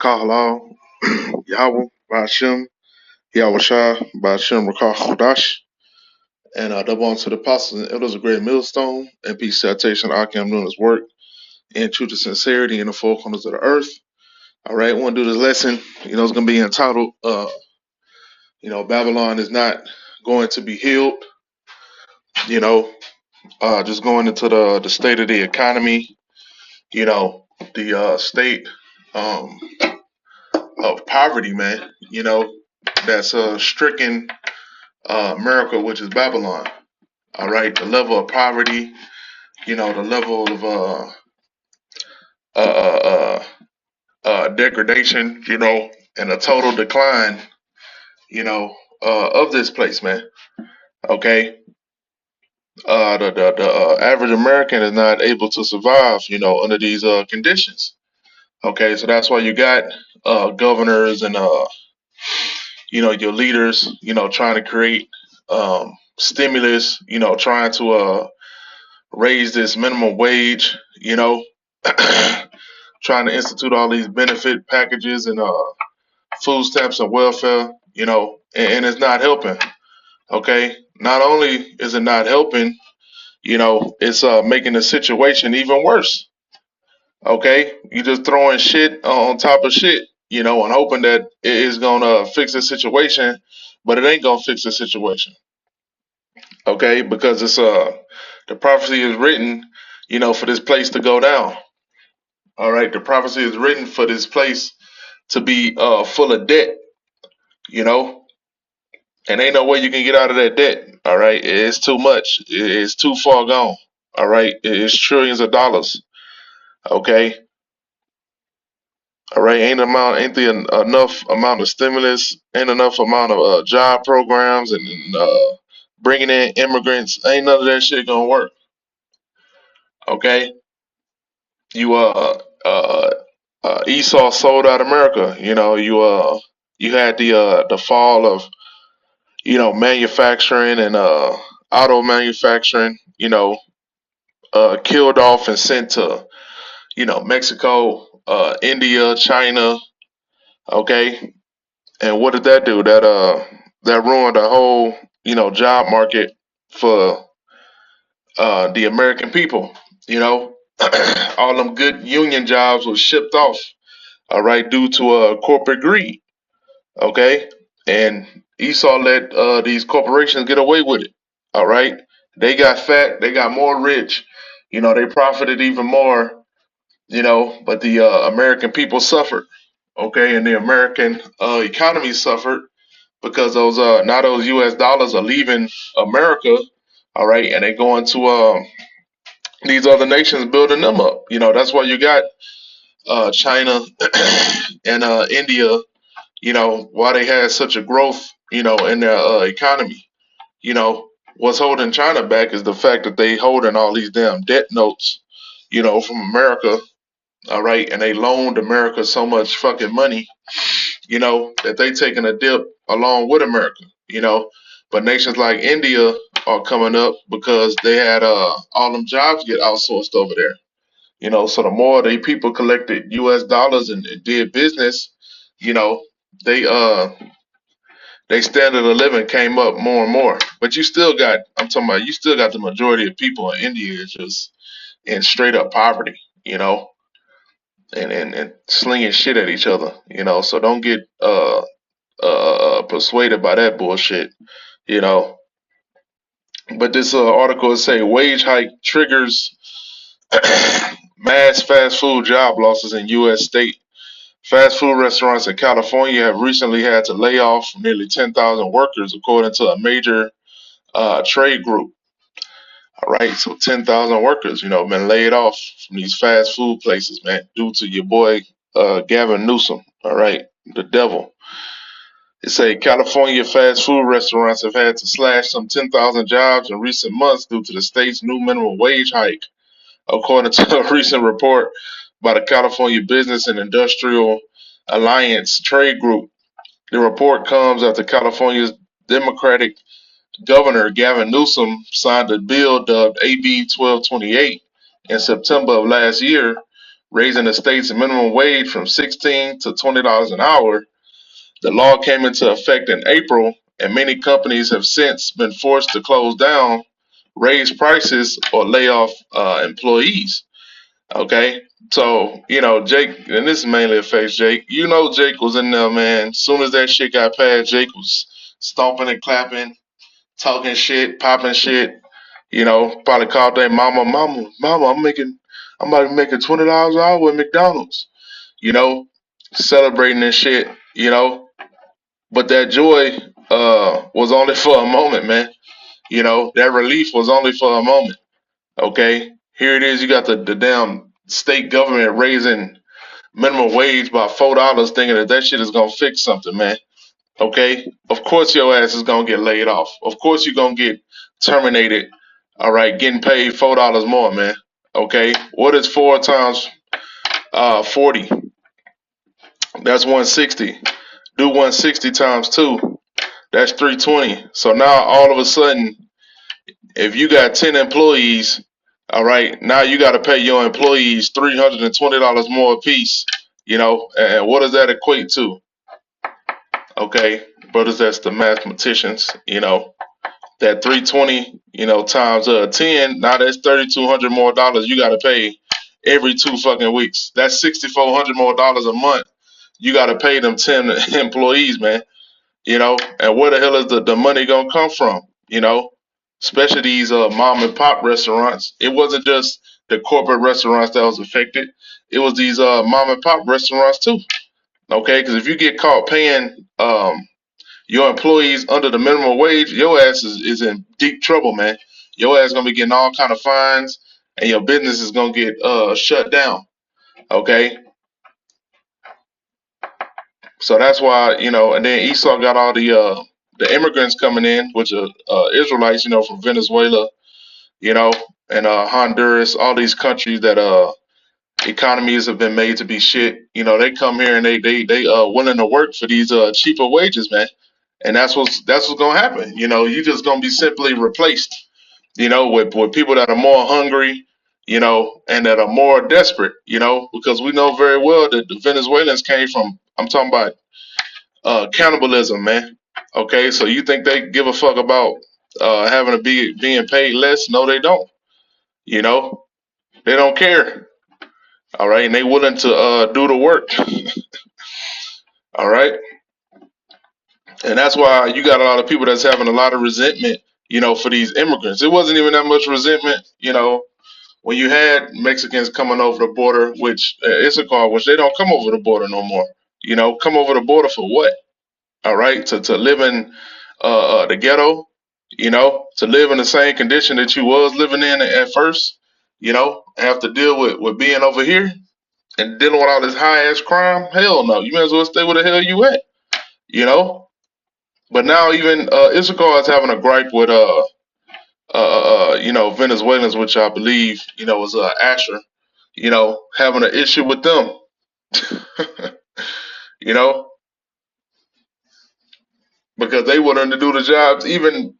Rakah Halal, Yahweh, Ba'ashem, Yahweh Shah, Ba'ashem, Rakah Hudash, and double on to the apostles and elders of Great Millstone, and peace citation, Akim doing his work, and truth and sincerity in the four corners of the earth. All right, want to do this lesson. It's going to be entitled, Babylon is not going to be healed. Just going into the state of the economy, the state um, of poverty, man, that's stricken America, which is Babylon. All right, the level of poverty, the level of uh, uh, degradation, and a total decline, of this place, man. Okay, the average American is not able to survive, under these conditions. Okay, so that's why you got governors and your leaders, trying to create stimulus, trying to raise this minimum wage, trying to institute all these benefit packages and food stamps and welfare, and it's not helping. Okay, not only is it not helping, it's making the situation even worse. Okay, you just throwing shit on top of shit, and hoping that it is gonna fix the situation, but it ain't gonna fix the situation. Okay, because it's the prophecy is written, for this place to go down. All right, the prophecy is written for this place to be full of debt, you know, and ain't no way you can get out of that debt. All right, it's too much. It's too far gone. All right, it's trillions of dollars. Okay, all right, ain't the enough amount of stimulus, ain't enough amount of job programs and bringing in immigrants. Ain't none of that shit gonna work. Okay, you Esau sold out America. You had the fall of manufacturing and auto manufacturing. Killed off and sent to Mexico, India, China. Okay, and what did that do? That ruined the whole job market for the American people. You know, all them good union jobs was shipped off. All right, due to corporate greed. Okay, and Esau let these corporations get away with it. All right, they got fat, they got more rich. They profited even more. But the American people suffered. Okay, and the American economy suffered because those U.S. dollars are leaving America. All right, and they going to these other nations, building them up. That's why you got China and India, why they had such a growth, in their economy. What's holding China back is the fact that they holding all these damn debt notes, from America, all right, and they loaned America so much fucking money, that they taking a dip along with America, But nations like India are coming up because they had all them jobs get outsourced over there. So the more the people collected US dollars and did business, you know, they they standard of living came up more and more. But I'm talking about you still got the majority of people in India just in straight up poverty, and slinging shit at each other, So don't get persuaded by that bullshit, you know. But this article say wage hike triggers mass fast food job losses in U.S. state. Fast food restaurants in California have recently had to lay off nearly 10,000 workers, according to a major trade group. All right, so 10,000 workers, been laid off from these fast food places, man, due to your boy Gavin Newsom. All right, the devil. It say California fast food restaurants have had to slash some 10,000 jobs in recent months due to the state's new minimum wage hike, according to a recent report by the California Business and Industrial Alliance Trade Group. The report comes after California's Democratic Governor Gavin Newsom signed a bill dubbed AB 1228 in September of last year, raising the state's minimum wage from $16 to $20 an hour. The law came into effect in April, and many companies have since been forced to close down, raise prices, or lay off employees. Okay, so Jake, and this mainly affects Jake. Jake was in there, man. As soon as that shit got passed, Jake was stomping and clapping, talking shit, popping shit. Probably called their mama, I'm about to be making $20 an hour at McDonald's. You know, celebrating and shit. But that joy was only for a moment, man. That relief was only for a moment. Okay, here it is. You got the damn state government raising minimum wage by $4, thinking that shit is gonna fix something, man. Okay, of course your ass is gonna get laid off. Of course you're gonna get terminated. All right, getting paid $4 more, man. Okay, what is 4 times 40? That's 160. Do 160 times 2. That's 320. So now all of a sudden, if you got 10 employees, all right, now you got to pay your employees $320 more a piece. And what does that equate to? Okay, brothers, that's the mathematicians. That 320, times 10. Now that's $3,200 more dollars you got to pay every 2 fucking weeks. That's $6,400 more dollars a month. You got to pay them 10 employees, man. And where the hell is the money gonna come from? Especially these mom and pop restaurants. It wasn't just the corporate restaurants that was affected. It was these mom and pop restaurants too. Okay, because if you get caught paying your employees under the minimum wage, your ass is in deep trouble, man. Your ass gonna be getting all kind of fines, and your business is gonna get shut down. Okay, so that's why and then Esau got all the immigrants coming in, which are Israelites, from Venezuela, you know, and Honduras, all these countries that economies have been made to be shit. They come here and they willing to work for these cheaper wages, man. And that's what's gonna happen. You just gonna be simply replaced, with people that are more hungry, and that are more desperate, because we know very well that the Venezuelans came from. I'm talking about cannibalism, man. Okay, so you think they give a fuck about having to be being paid less? No, they don't. You know, they don't care. All right, and they willing to do the work. All right, and that's why you got a lot of people that's having a lot of resentment. For these immigrants, it wasn't even that much resentment. When you had Mexicans coming over the border, which Issachar, which they don't come over the border no more. Come over the border for what? All right, to live in the ghetto, to live in the same condition that you was living in at first, have to deal with being over here and dealing with all this high ass crime. Hell no, you may as well stay where the hell you at, you know. But now even Issachar is having a gripe with Venezuelans, which I believe was Asher, having an issue with them, you know, because they willing to do the jobs even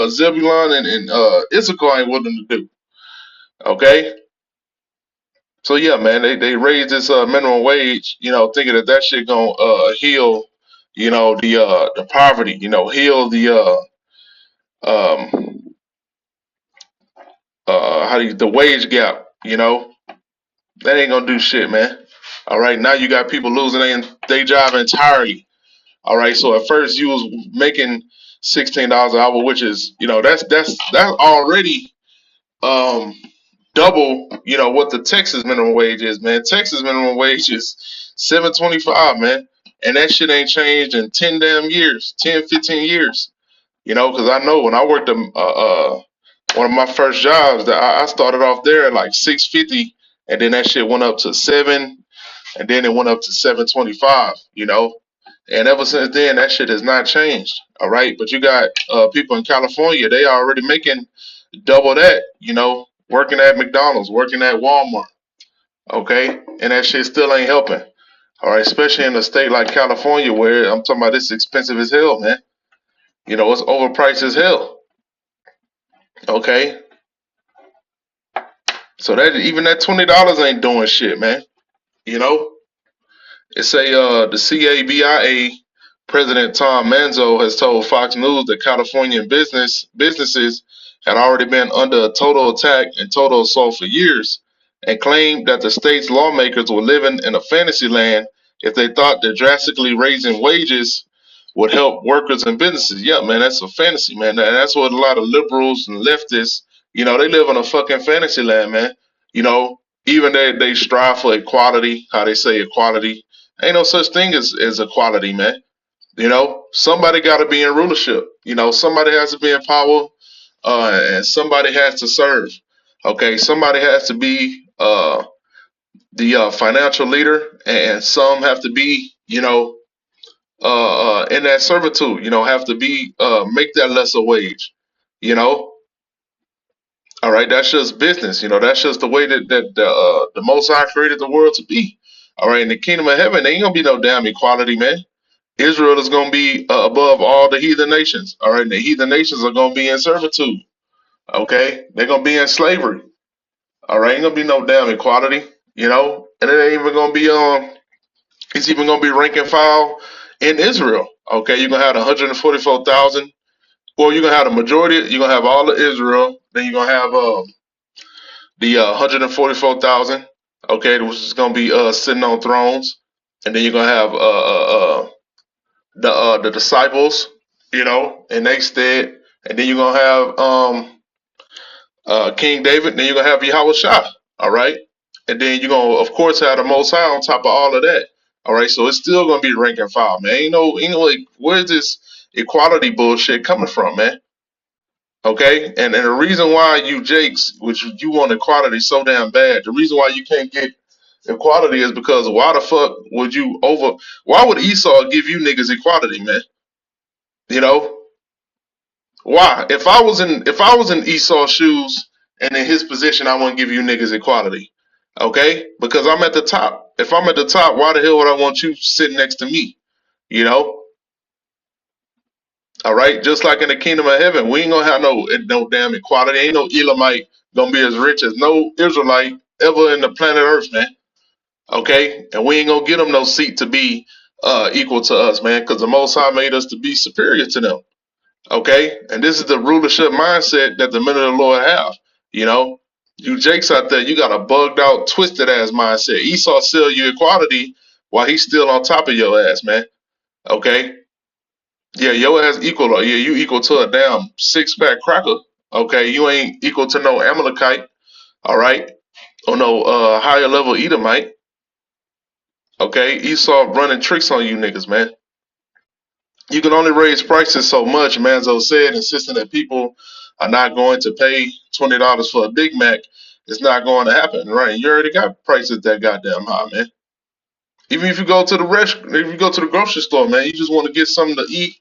Zebulon and Issachar ain't willing to do. Okay, so yeah, man, they raised this minimum wage, thinking that shit gonna heal, the poverty, heal the um the wage gap, that ain't gonna do shit, man. All right, now you got people losing their job entirely. All right, so at first you was making $16 an hour, which is that's already um double, what the Texas minimum wage is, man. Texas minimum wage is 7.25, man. And that shit ain't changed in 10 damn years, 10, 15 years. Because I know when I worked one of my first jobs that I started off there at like 6.50, and then that shit went up to 7, and then it went up to 7.25, And ever since then that shit has not changed. All right. But you got people in California, they already making double that, working at McDonald's, working at Walmart, okay? And that shit still ain't helping. All right, especially in a state like California where I'm talking about it's expensive as hell, man. It's overpriced as hell. Okay. So that even that $20 ain't doing shit, man. You know, it say the CABIA President Tom Manzo has told Fox News that Californian businesses had already been under a total attack and total assault for years, and claimed that the state's lawmakers were living in a fantasy land if they thought that drastically raising wages would help workers and businesses. Yeah, man, that's a fantasy, man. And that's what a lot of liberals and leftists, they live in a fucking fantasy land, man. You know, even they strive for equality, how they say equality. Ain't no such thing as equality, man. Somebody got to be in rulership. Somebody has to be in power, and somebody has to serve. Okay, somebody has to be the financial leader, and some have to be, in that servitude. Have to be make that lesser wage. You know, all right, that's just business. That's just the way that the Most High created the world to be. All right, in the kingdom of heaven, there ain't gonna be no damn equality, man. Israel is going to be above all the heathen nations. All right, and the heathen nations are going to be in servitude. Okay, they're going to be in slavery. All right, ain't going to be no damn equality. And it ain't even going to be It's even going to be rank and file in Israel. Okay, you're going to have 144,000. Well, you're going to have the majority. You're going to have all of Israel. Then you're going to have the 144,000. Okay, which is going to be sitting on thrones, and then you're going to have the disciples, in their stead, and then you're gonna have King David, and then you're gonna have Yahweh Shah, all right, and then you're gonna of course have the Most High on top of all of that, all right. So it's still gonna be rank and file, man. Like, where's this equality bullshit coming from, man? Okay, and the reason why you Jakes, which you want equality so damn bad, the reason why you can't get equality is because why the fuck would you over? Why would Esau give you niggas equality, man? You know, Why? If I was in Esau's shoes and in his position, I wouldn't give you niggas equality. Okay? Because I'm at the top. If I'm at the top, why the hell would I want you sitting next to me? You know? All right? Just like in the kingdom of heaven, we ain't gonna have no damn equality. Ain't no Elamite gonna be as rich as no Israelite ever in the planet Earth, man. Okay? And we ain't gonna get them no seat to be equal to us, man, because the Most High made us to be superior to them. Okay, and this is the rulership mindset that the men of the Lord have. You know, you Jakes out there, you got a bugged out, twisted ass mindset. Esau sell you equality while he's still on top of your ass, man. Okay, yeah, your ass equal. Yeah, you equal to a damn 6-pack cracker. Okay, you ain't equal to no Amalekite. All right, or no higher level Edomite. Okay, Esau running tricks on you niggas, man. You can only raise prices so much, Manzo said, insisting that people are not going to pay $20 for a Big Mac. It's not going to happen, right? You already got prices that goddamn high, man. Even if you go to if you go to the grocery store, man, you just want to get something to eat.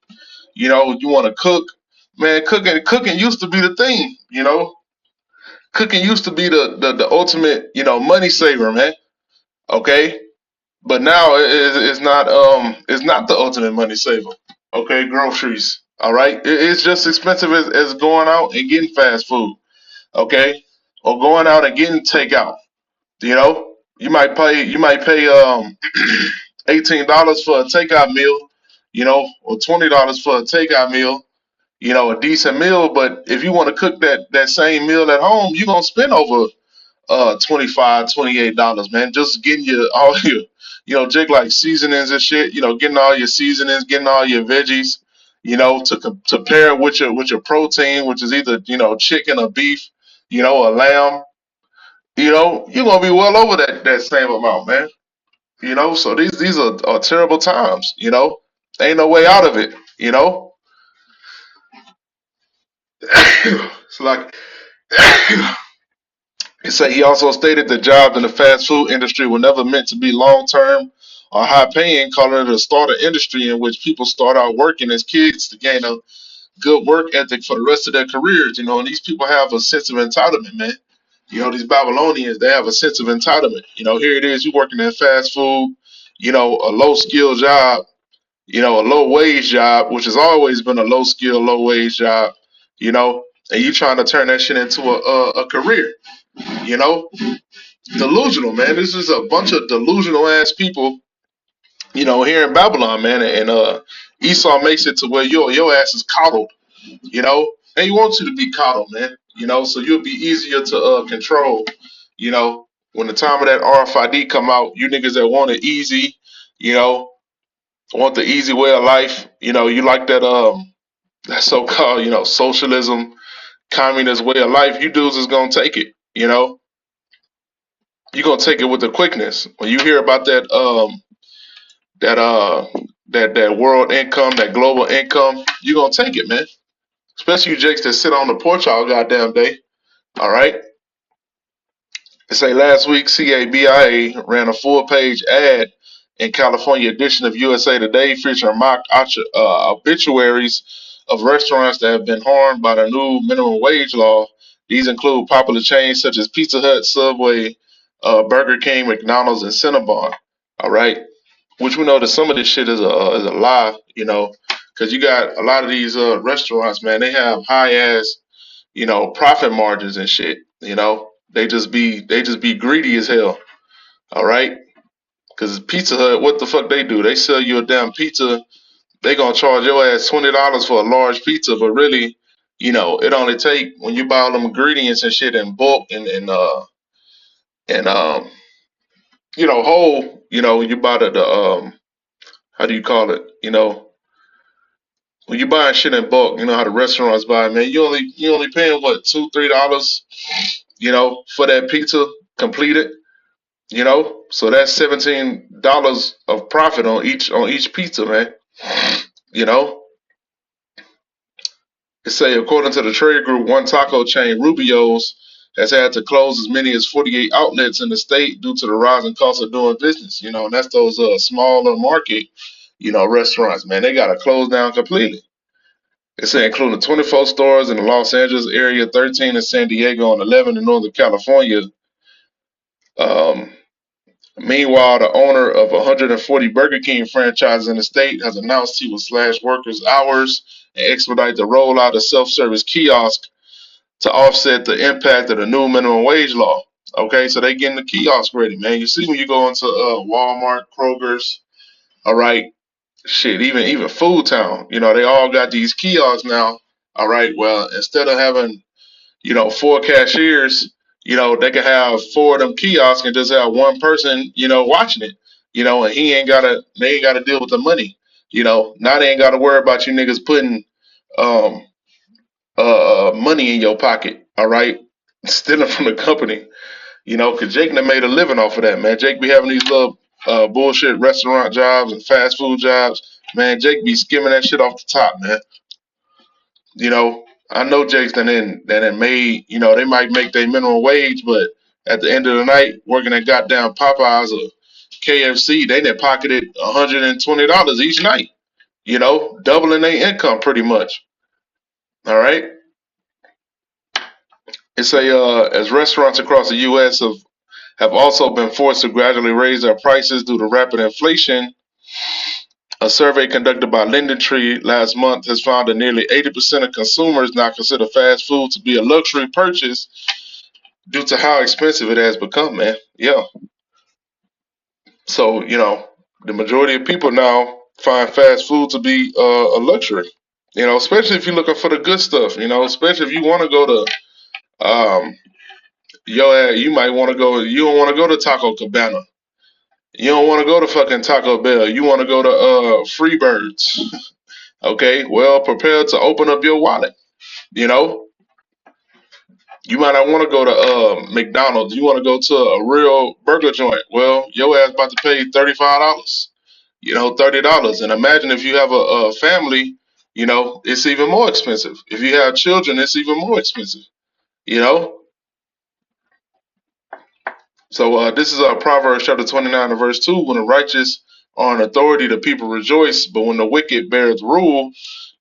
You want to cook, man. Cooking used to be the thing. Cooking used to be the ultimate, money saver, man. Okay, but now it's not the ultimate money saver. Okay, groceries. All right, it's just expensive as going out and getting fast food. Okay, or going out and getting takeout. You might pay $18 for a takeout meal. Or $20 for a takeout meal. A decent meal. But if you want to cook that same meal at home, you're gonna spend over 25 $28, man, just getting all your Jake, like seasonings and shit, getting all your seasonings, getting all your veggies, to pair with your protein, which is either chicken or beef, or lamb. You're gonna be well over that same amount, man. So these are terrible times. Ain't no way out of it. It's like he also stated that jobs in the fast food industry were never meant to be long term or high paying, calling it a starter industry in which people start out working as kids to gain a good work ethic for the rest of their careers. And these people have a sense of entitlement, man. These Babylonians, they have a sense of entitlement. Here it is, you working in fast food, a low skill job, a low wage job, which has always been a low skill, low wage job, and you trying to turn that shit into a career. You know, delusional, man. This is a bunch of delusional ass people, here in Babylon, man. And Esau makes it to where your ass is coddled, and he wants you to be coddled, man. So you'll be easier to control. When the time of that RFID come out, you niggas that want it easy, you know, want the easy way of life, you like that so called, socialism, communist way of life, you dudes is gonna take it, you're gonna take it with the quickness. When you hear about that uh that world income, that global income, you're gonna take it, man. Especially you jakes that sit on the porch all goddamn day. All right. They say last week CABIA ran a full page ad in California edition of USA Today featuring mock obituaries of restaurants that have been harmed by the new minimum wage law. These include popular chains such as Pizza Hut, Subway, Burger King, McDonald's, and Cinnabon. All right, which we know that some of this shit is a lie, because you got a lot of these restaurants, man. They have high ass, profit margins and shit. They just be greedy as hell. All right, because Pizza Hut, what the fuck they do? They sell you a damn pizza. They gonna charge your ass $20 for a large pizza, but really, it only take when you buy all them ingredients and shit in bulk and whole. When you buy the how do you call it? When you buying shit in bulk, you know how the restaurants buy, man. You only paying what $2-3, for that pizza completed. So that's $17 of profit on each pizza, man. You know, it say according to the trade group, one taco chain, Rubio's, has had to close as many as 48 outlets in the state due to the rising cost of doing business. And that's those smaller market, restaurants, man. They gotta close down completely. It say including 24 stores in the Los Angeles area, 13 in San Diego, and 11 in Northern California. Um, Meanwhile, the owner of 140 Burger King franchises in the state has announced he will slash workers' hours and expedite the rollout of self-service kiosks to offset the impact of the new minimum wage law. Okay, so they getting the kiosk ready, man. You see when you go into Walmart, Kroger's, all right, shit, even Food Town, they all got these kiosks now. All right, well, instead of having four cashiers, they could have four of them kiosks and just have one person, watching it, and they ain't gotta deal with the money. Now they ain't gotta worry about you niggas putting um money in your pocket, all right, stealing from the company, cause Jake done made a living off of that, man. Jake be having these little bullshit restaurant jobs and fast food jobs. Man, Jake be skimming that shit off the top, man. I know Jake's done made, they might make their minimum wage, but at the end of the night, working at goddamn Popeyes or KFC, they done pocketed $120 each night, doubling their income pretty much. All right. It's as restaurants across the U.S. have also been forced to gradually raise their prices due to rapid inflation. A survey conducted by LendingTree last month has found that nearly 80% of consumers now consider fast food to be a luxury purchase due to how expensive it has become, man. Yeah. So, the majority of people now find fast food to be a luxury, especially if you're looking for the good stuff, especially if you want to go to, you might want to go, you don't want to go to Taco Cabana. You don't want to go to fucking Taco Bell. You want to go to Freebirds. Okay, well, prepare to open up your wallet. You know, you might not want to go to McDonald's. You want to go to a real burger joint. Well, your ass about to pay $35. $30. And imagine if you have a family. It's even more expensive. If you have children, it's even more expensive. You know. So this is Proverbs chapter 29 and verse 2. When the righteous are in authority, the people rejoice. But when the wicked beareth rule,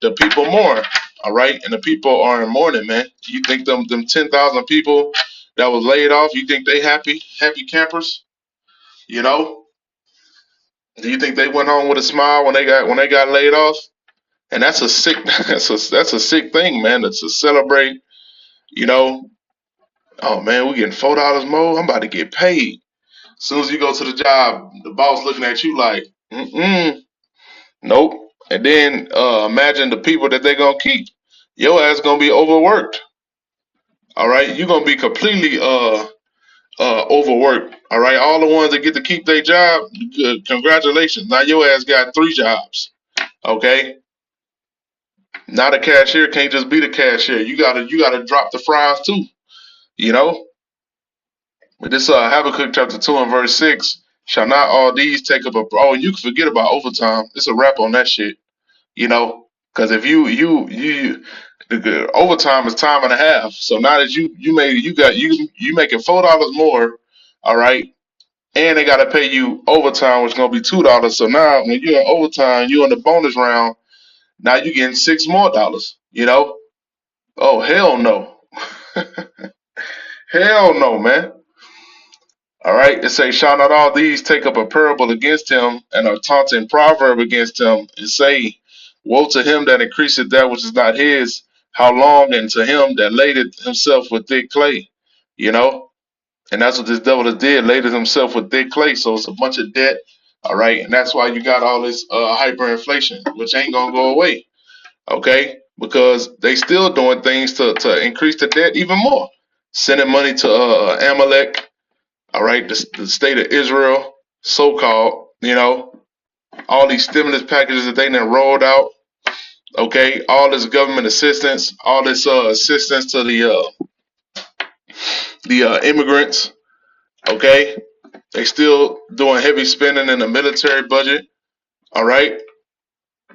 the people mourn. All right, and the people are in mourning, man. You think them 10,000 people that was laid off? You think they happy campers? You know? Do you think they went home with a smile when they got laid off? And that's a sick that's a sick thing, man. To celebrate, you know, Oh man, we getting $4 more. I'm about to get paid. As soon as you go to the job, the boss looking at you like, nope. And then imagine the people that they're gonna keep. Your ass gonna be overworked. All right, you're gonna be completely overworked. All right, all the ones that get to keep their job, good, congratulations. Now your ass got 3 jobs. Okay, now the cashier can't just be the cashier. You gotta drop the fries too. You know. But this Habakkuk chapter 2 and verse 6. Shall not all these take up a and you can forget about overtime. It's a wrap on that shit. You know, because if the overtime is time and a half. So now that you making $4 more, all right, and they gotta pay you overtime, which is gonna be $2. So now when you're in overtime, you're in the bonus round. Now you getting $6 more. You know? Oh hell no, hell no, man. All right, it says, shall not all these take up a parable against him and a taunting proverb against him, and say, woe to him that increaseth that which is not his, how long, and to him that ladeth himself with thick clay. You know, and that's what this devil has did, laded himself with thick clay. So it's a bunch of debt. All right, and that's why you got all this hyperinflation, which ain't gonna go away. Okay, because they still doing things to increase the debt even more, sending money to Amalek, all right, the state of Israel, so called, all these stimulus packages that they done rolled out, okay, all this government assistance, all this assistance to the immigrants, okay, they still doing heavy spending in the military budget, all right.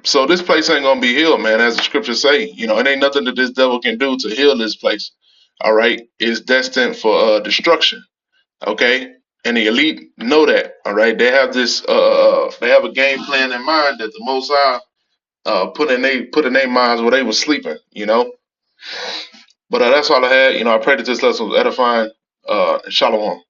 So this place ain't gonna be healed, man, as the scriptures say. It ain't nothing that this devil can do to heal this place. All right, it's destined for destruction. Okay, and the elite know that. All right, they have this. They have a game plan in mind that the Most High put in their minds where they were sleeping. But that's all I had. I pray that this lesson was edifying. Shalom.